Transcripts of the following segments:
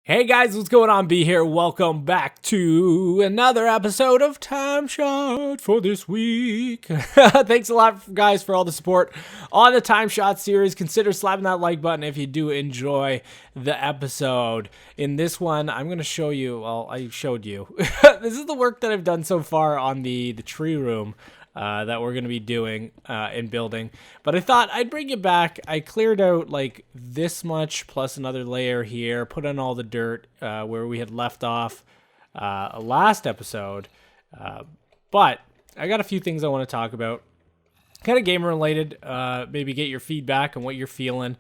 Hey guys, what's going on? B here. Welcome back to another episode of TimeShot for this week. Thanks a lot, guys, for all the support on the TimeShot series. Consider slapping that like button if you do enjoy the episode. In this one, I'm going to show you, well, I showed you. This is the work that I've done so far on the tree room. That we're going to be doing and building. But I thought I'd bring it back. I cleared out like this much plus another layer here, put on all the dirt where we had left off last episode. But I got a few things I want to talk about. Kind of game related, maybe get your feedback on what you're feeling.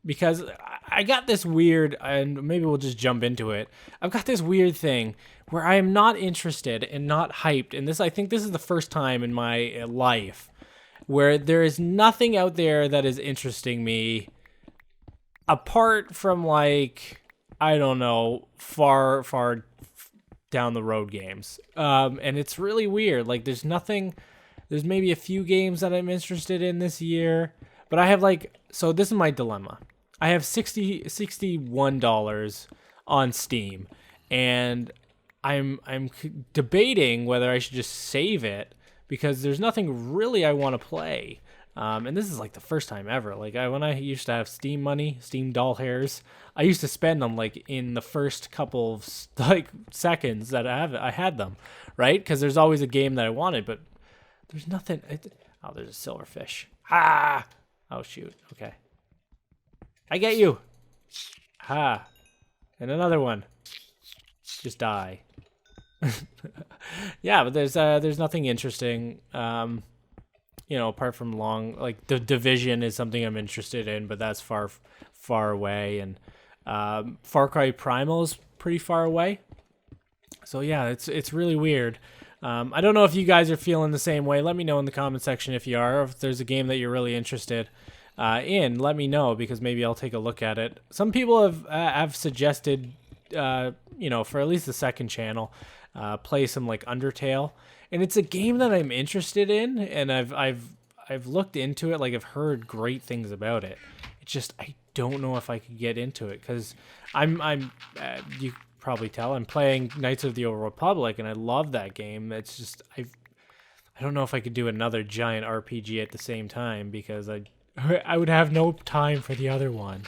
Because I got this weird, and maybe we'll just jump into it. I've got this weird thing where I am not interested and not hyped. And I think this is the first time in my life where there is nothing out there that is interesting me apart from, like, I don't know, far down the road games. And it's really weird. Like, there's maybe a few games that I'm interested in this year, but I have so this is my dilemma. I have $61 on Steam, and I'm debating whether I should just save it because there's nothing really I want to play. And this is like the first time ever. Like when I used to have Steam money, Steam doll hairs, I used to spend them like in the first couple of seconds that I had them, right? Because there's always a game that I wanted, but there's nothing. Oh, there's a silverfish. Ah! Oh shoot. Okay. I get you. Ha. And another one. Just die. Yeah, but there's nothing interesting. Apart from the Division is something I'm interested in, but that's far away, and Far Cry Primal is pretty far away. So yeah, it's really weird. I don't know if you guys are feeling the same way. Let me know in the comment section if you are, or if there's a game that you're really interested in. Let me know, because maybe I'll take a look at it. Some people have suggested, for at least the second channel, play some like Undertale, and it's a game that I'm interested in, and I've looked into it. Like, I've heard great things about it. It's just I don't know if I could get into it because you probably tell I'm playing Knights of the Old Republic, and I love that game. It's just I don't know if I could do another giant RPG at the same time, because I would have no time for the other one,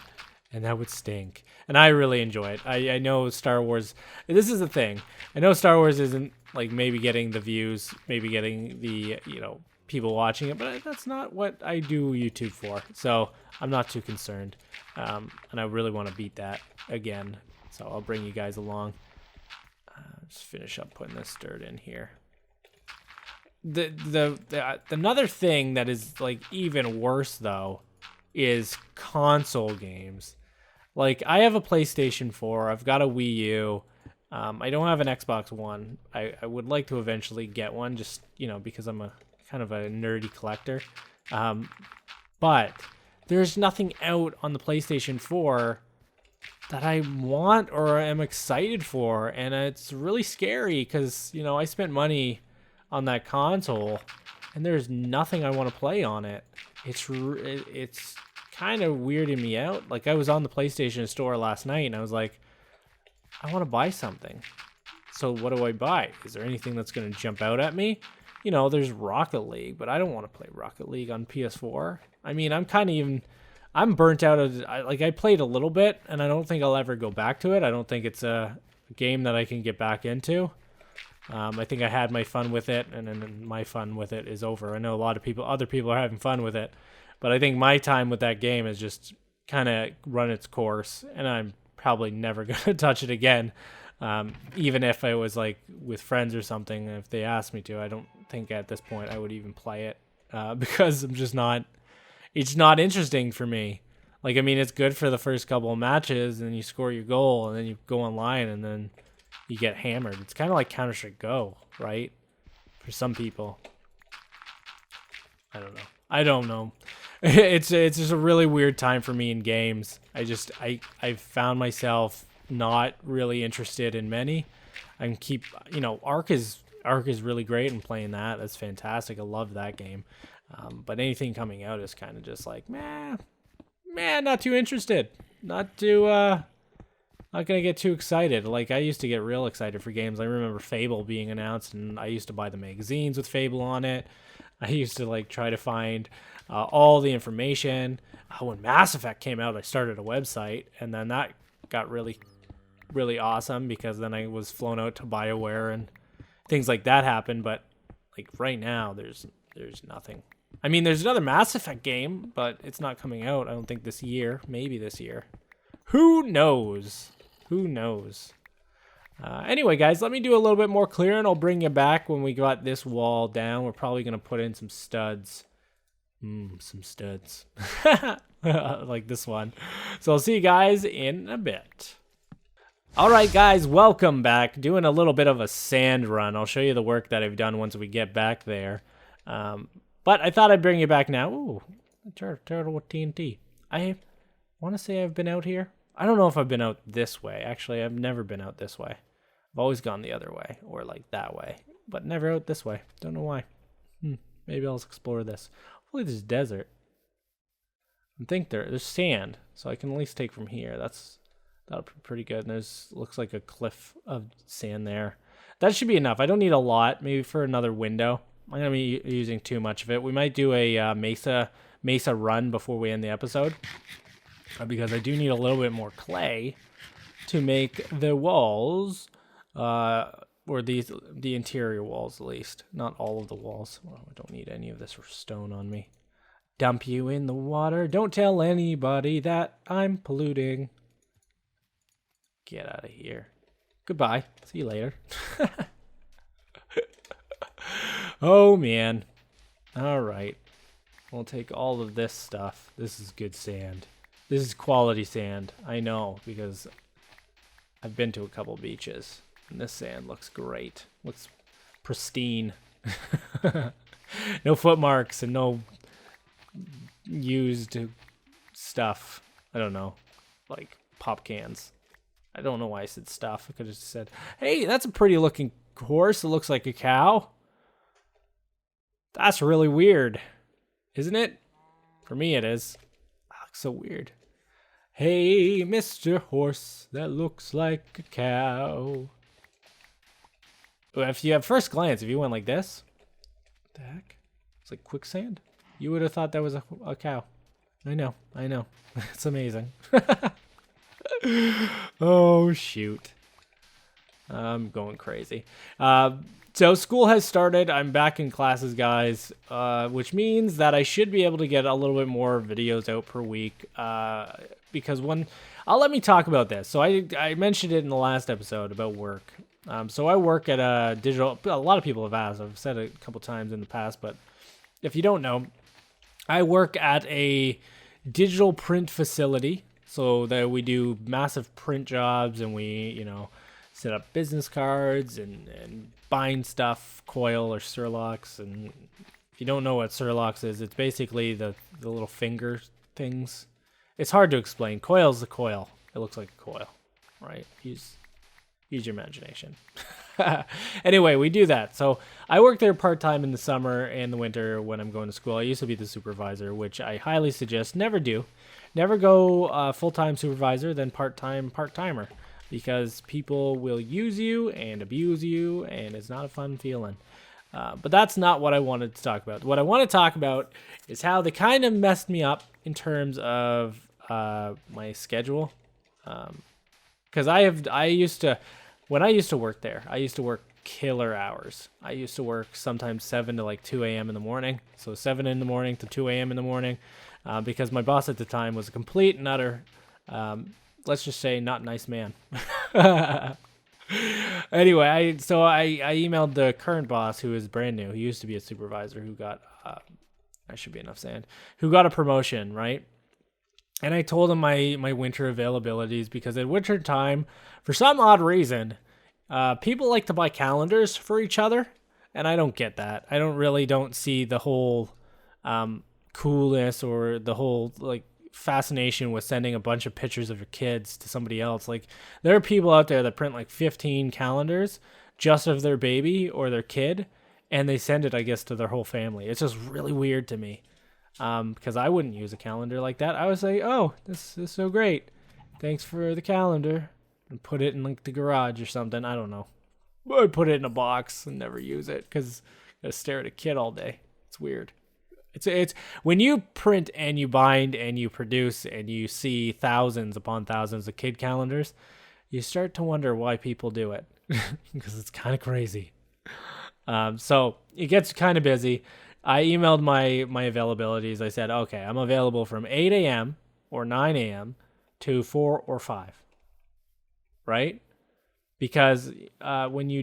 and that would stink. And I really enjoy it. I know Star Wars, this is the thing, I know Star Wars isn't like maybe getting the views, maybe getting the people watching it, but that's not what I do YouTube for, so I'm not too concerned. And I really want to beat that again. So I'll bring you guys along. Just finish up putting this dirt in here. Another thing that is like even worse though is console games. Like, I have a PlayStation 4. I've got a Wii U. I don't have an Xbox One. I would like to eventually get one, just because I'm a kind of a nerdy collector. But there's nothing out on the PlayStation 4 that I want or am excited for, and it's really scary because I spent money on that console, and there's nothing I want to play on it. It's kind of weirding me out. Like, I was on the PlayStation store last night, and I was like, I want to buy something. So what do I buy? Is there anything that's going to jump out at me? There's Rocket League, but I don't want to play Rocket League on PS4. I mean, I'm burnt out of, I played a little bit, and I don't think I'll ever go back to it. I don't think it's a game that I can get back into. I think I had my fun with it, and then my fun with it is over. I know other people are having fun with it, but I think my time with that game has just kind of run its course, and I'm probably never going to touch it again. Even if I was like with friends or something, if they asked me to, I don't think at this point I would even play it because it's not interesting for me. Like, I mean, it's good for the first couple of matches, and you score your goal, and then you go online, and then you get hammered. It's kind of like Counter-Strike Go, right? For some people. I don't know. It's just a really weird time for me in games. I've found myself not really interested in many. Ark is really great, and playing that's fantastic. I love that game. But anything coming out is kind of just like, man, not too interested. Not too not gonna get too excited. Like, I used to get real excited for games. I remember Fable being announced, and I used to buy the magazines with Fable on it. I used to like try to find all the information. When Mass Effect came out, I started a website, and then that got really, really awesome because then I was flown out to BioWare and things like that happened. But like right now, there's nothing. I mean, there's another Mass Effect game, but it's not coming out. I don't think this year. Maybe this year. Who knows? Who knows? Anyway, guys, let me do a little bit more clear, and I'll bring you back when we got this wall down. We're probably going to put in some studs. Some studs. Like this one. So I'll see you guys in a bit. All right, guys, welcome back. Doing a little bit of a sand run. I'll show you the work that I've done once we get back there. But I thought I'd bring you back now. Ooh, turtle with TNT. I want to say I've been out here. I don't know if I've been out this way. Actually, I've never been out this way. I've always gone the other way, or like that way, but never out this way. Don't know why. Maybe I'll explore this. Hopefully there's desert. I think there's sand, so I can at least take from here. That'll be pretty good. And there's looks like a cliff of sand there. That should be enough. I don't need a lot. Maybe for another window. I'm gonna be using too much of it. We might do a mesa run before we end the episode, because I do need a little bit more clay to make the walls, or the interior walls at least. Not all of the walls. Well, I don't need any of this stone on me. Dump you in the water. Don't tell anybody that I'm polluting. Get out of here. Goodbye. See you later. Oh, man. All right. We'll take all of this stuff. This is good sand. This is quality sand. I know, because I've been to a couple beaches, and this sand looks great. Looks pristine. No foot marks and no used stuff. I don't know. Like pop cans. I don't know why I said stuff. I could have said, hey, that's a pretty looking horse. It looks like a cow. That's really weird, isn't it? For me, it is. That looks so weird. Hey, Mr. Horse, that looks like a cow. If you have first glance, if you went like this, what the heck? It's like quicksand. You would have thought that was a cow. I know. It's amazing. Oh, shoot. I'm going crazy. So school has started. I'm back in classes, guys, which means that I should be able to get a little bit more videos out per week, because let me talk about this. So I mentioned it in the last episode about work. So I work at a lot of people have asked. I've said it a couple times in the past, but if you don't know, I work at a digital print facility. So that we do massive print jobs, and we, set up business cards and bind stuff, coil or Surlocks. And if you don't know what Surlocks is, it's basically the little finger things. It's hard to explain. Coil's the coil. It looks like a coil, right? Use your imagination. Anyway, we do that. So I work there part-time in the summer and the winter when I'm going to school. I used to be the supervisor, which I highly suggest never do. Never go full-time supervisor, then part-time part-timer, because people will use you and abuse you, and it's not a fun feeling. But that's not what I wanted to talk about. What I want to talk about is how they kind of messed me up in terms of my schedule. Because when I used to work there, I used to work killer hours. I used to work sometimes 7 to like 2 a.m. in the morning. So 7 in the morning to 2 a.m. in the morning. Because my boss at the time was a complete and utter, let's just say, not nice man. Anyway, I emailed the current boss, who is brand new. He used to be a supervisor who got, I should be enough sand, who got a promotion, right? And I told him my winter availabilities, because at winter time, for some odd reason, people like to buy calendars for each other, and I don't get that. I don't see the whole coolness or the whole like fascination with sending a bunch of pictures of your kids to somebody else. Like, there are people out there that print like 15 calendars just of their baby or their kid, and they send it, I guess, to their whole family. It's just really weird to me, because I wouldn't use a calendar like that. I would say, oh, this is so great, thanks for the calendar, and put it in like the garage or something. I don't know. I put it in a box and never use it because I gotta stare at a kid all day. It's weird. It's when you print and you bind and you produce and you see thousands upon thousands of kid calendars, you start to wonder why people do it because it's kind of crazy. So it gets kind of busy. I emailed my availabilities. I said, okay, I'm available from 8 a.m. or 9 a.m. to 4 or 5, right? Because when you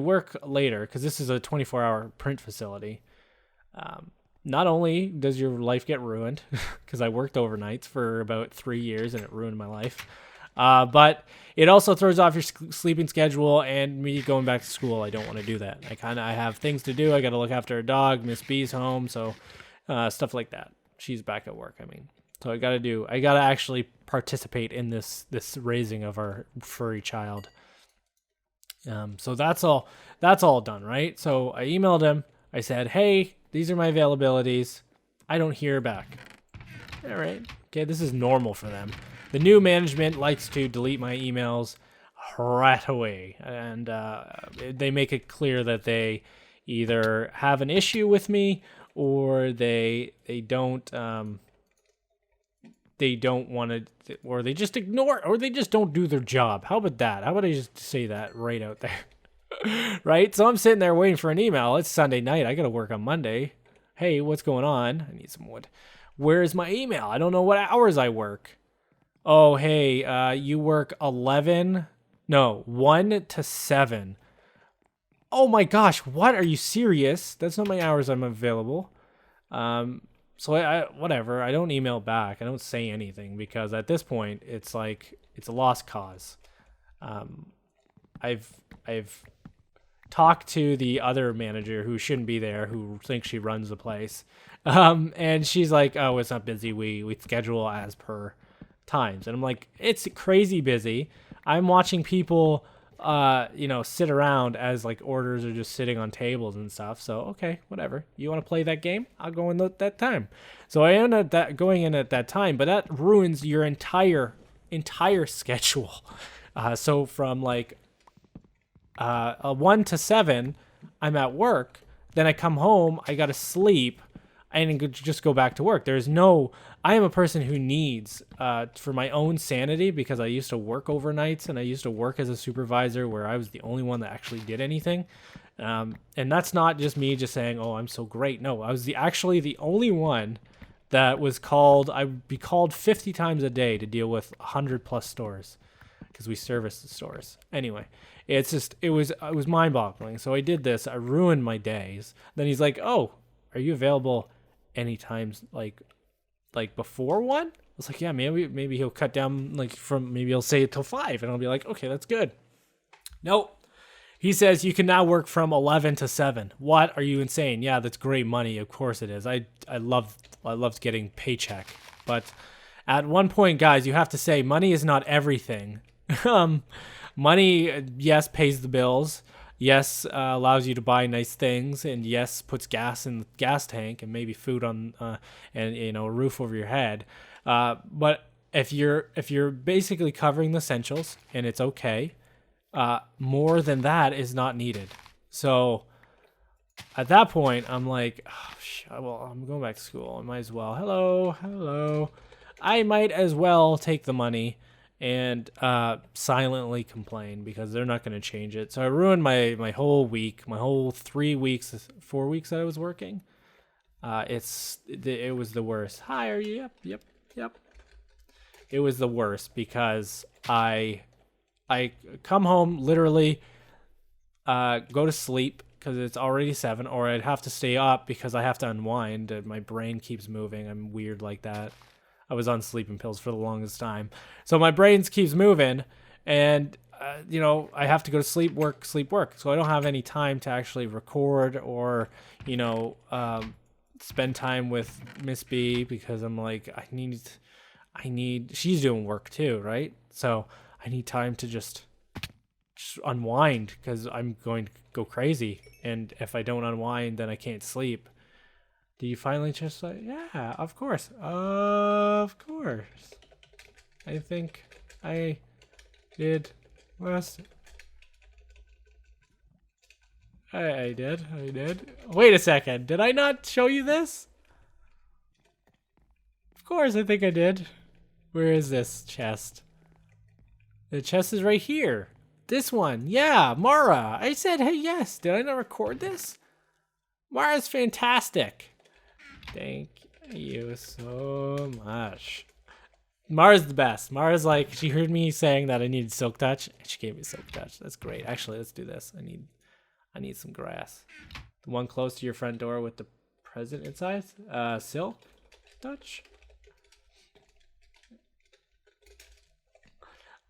work later, because this is a 24-hour print facility, not only does your life get ruined, because I worked overnights for about 3 years and it ruined my life, but it also throws off your sleeping schedule and me going back to school. I don't want to do that. I have things to do. I got to look after a dog. Miss B's home, so stuff like that. She's back at work. So I got to actually participate in this raising of our furry child. So that's all done, right? So I emailed him. I said, hey, these are my availabilities. I don't hear back. All right. Okay, this is normal for them. The new management likes to delete my emails right away. And they make it clear that they either have an issue with me or they don't want to, or they just ignore, or they just don't do their job. How about that? How about I just say that right out there? Right? So I'm sitting there waiting for an email. It's Sunday night. I got to work on Monday. Hey, what's going on? I need some wood. Where's my email? I don't know what hours I work. Oh, hey, you work 1 to 7. Oh my gosh, what? Are you serious? That's not my hours I'm available. So I whatever. I don't email back. I don't say anything because at this point it's like it's a lost cause. I've talked to the other manager who shouldn't be there, who thinks she runs the place, and she's like, "Oh, it's not busy. We schedule as per times." And I'm like, "It's crazy busy. I'm watching people." Sit around as like orders are just sitting on tables and stuff. So, okay, whatever. You want to play that game? I'll go in that time. So I end up going in at that time, but that ruins your entire schedule. So from like 1 to 7, I'm at work. Then I come home, I got to sleep, and just go back to work. I am a person who needs, for my own sanity, because I used to work overnights and I used to work as a supervisor where I was the only one that actually did anything. And that's not just me just saying, oh, I'm so great. No, I was actually the only one that was called. I would be called 50 times a day to deal with 100 plus stores because we service the stores. Anyway, it was mind boggling. So I did this. I ruined my days. Then he's like, oh, are you available anytime like before 1? I was like, yeah, maybe he'll cut down maybe he'll say it till 5, and I'll be like, okay, that's good. Nope. He says you can now work from 11 to 7. What? Are you insane? Yeah, that's great money. Of course it is. I loved getting paycheck. But at one point, guys, you have to say money is not everything. Money, yes, pays the bills. Yes, allows you to buy nice things, and yes, puts gas in the gas tank and maybe food on and a roof over your head. But if you're basically covering the essentials and it's okay, more than that is not needed. So at that point, I'm like, oh, well, I'm going back to school. I might as well. Hello. I might as well take the money and silently complain because they're not going to change it. So I ruined my whole week, my whole 4 weeks that I was working. It was the worst. Hi, are you? Yep. It was the worst because I come home, literally go to sleep because it's already 7, or I'd have to stay up because I have to unwind and my brain keeps moving. I'm weird like that. I was on sleeping pills for the longest time. So my brain keeps moving and, I have to go to sleep, work. So I don't have any time to actually record or, spend time with Miss B because I'm like, she's doing work too, right? So I need time to just unwind because I'm going to go crazy. And if I don't unwind, then I can't sleep. Do you finally just like, yeah, of course. Of course. I think I did last. I did. Wait a second. Did I not show you this? Of course, I think I did. Where is this chest? The chest is right here. This one. Yeah, Mara. I said, hey, yes. Did I not record this? Mara's fantastic. Thank you so much. Mara's the best. Mara's like, she heard me saying that I needed silk touch, and she gave me silk touch. That's great. Actually, let's do this. I need some grass. The one close to your front door with the present inside. Silk touch.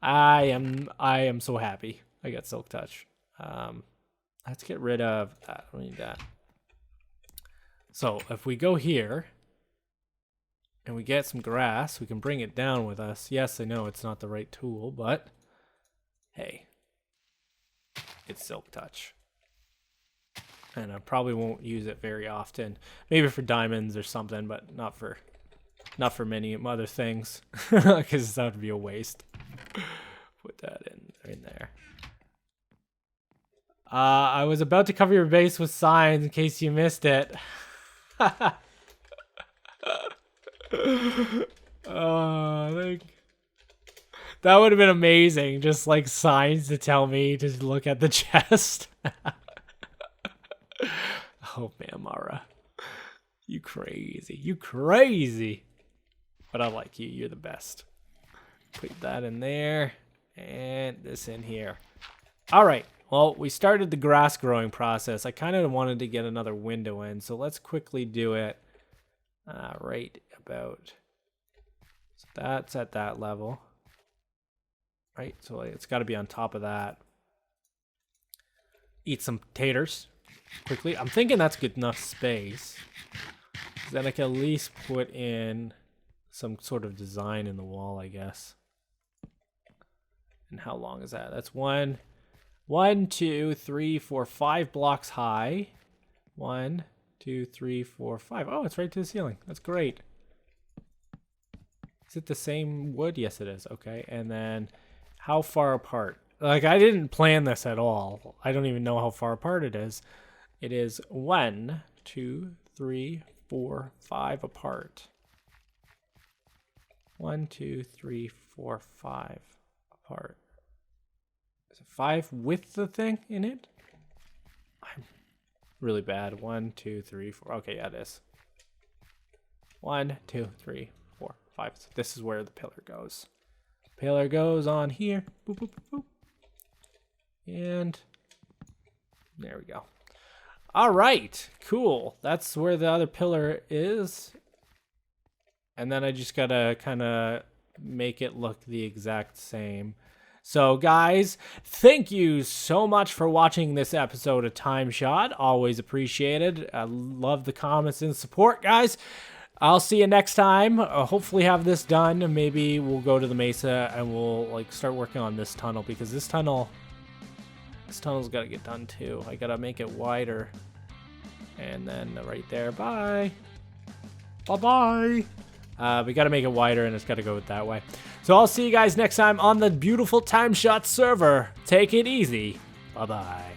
I am so happy I got silk touch. Let's get rid of that. I don't need that. So if we go here and we get some grass, we can bring it down with us. Yes, I know it's not the right tool, but hey, it's silk touch. And I probably won't use it very often. Maybe for diamonds or something, but not for many other things, because that would be a waste. Put that in there. I was about to cover your base with signs in case you missed it. That would have been amazing. Just like signs to tell me to look at the chest. Oh man, Mara, you crazy. But I like you. You're the best. Put that in there and this in here. All right. Well, we started the grass growing process. I kind of wanted to get another window in, so let's quickly do it right about. So that's at that level, right? So it's got to be on top of that. Eat some taters quickly. I'm thinking that's good enough space. Then I can at least put in some sort of design in the wall, I guess. And how long is that? That's 1, 2, 3, 4, 5 blocks high. 1, 2, 3, 4, 5. Oh, it's right to the ceiling. That's great. Is it the same wood? Yes, it is. Okay. And then how far apart? Like, I didn't plan this at all. I don't even know how far apart it is. It is 1, 2, 3, 4, 5 apart. 1, 2, 3, 4, 5 apart. Is it 5 with the thing in it? I'm really bad. 1, 2, 3, 4. Okay, yeah, it is. 1, 2, 3, 4, 5. So this is where the pillar goes. Pillar goes on here. Boop, boop, boop, boop. And there we go. All right, cool. That's where the other pillar is. And then I just gotta kind of make it look the exact same. So guys, thank you so much for watching this episode of TimeShot. Always appreciated. I love the comments and support, guys. I'll see you next time. Hopefully have this done. Maybe we'll go to the mesa and we'll like start working on this tunnel, because this tunnel's got to get done too. I got to make it wider. And then right there. Bye. Bye-bye. We got to make it wider, and it's got to go that way. So I'll see you guys next time on the beautiful TimeShot server. Take it easy. Bye-bye.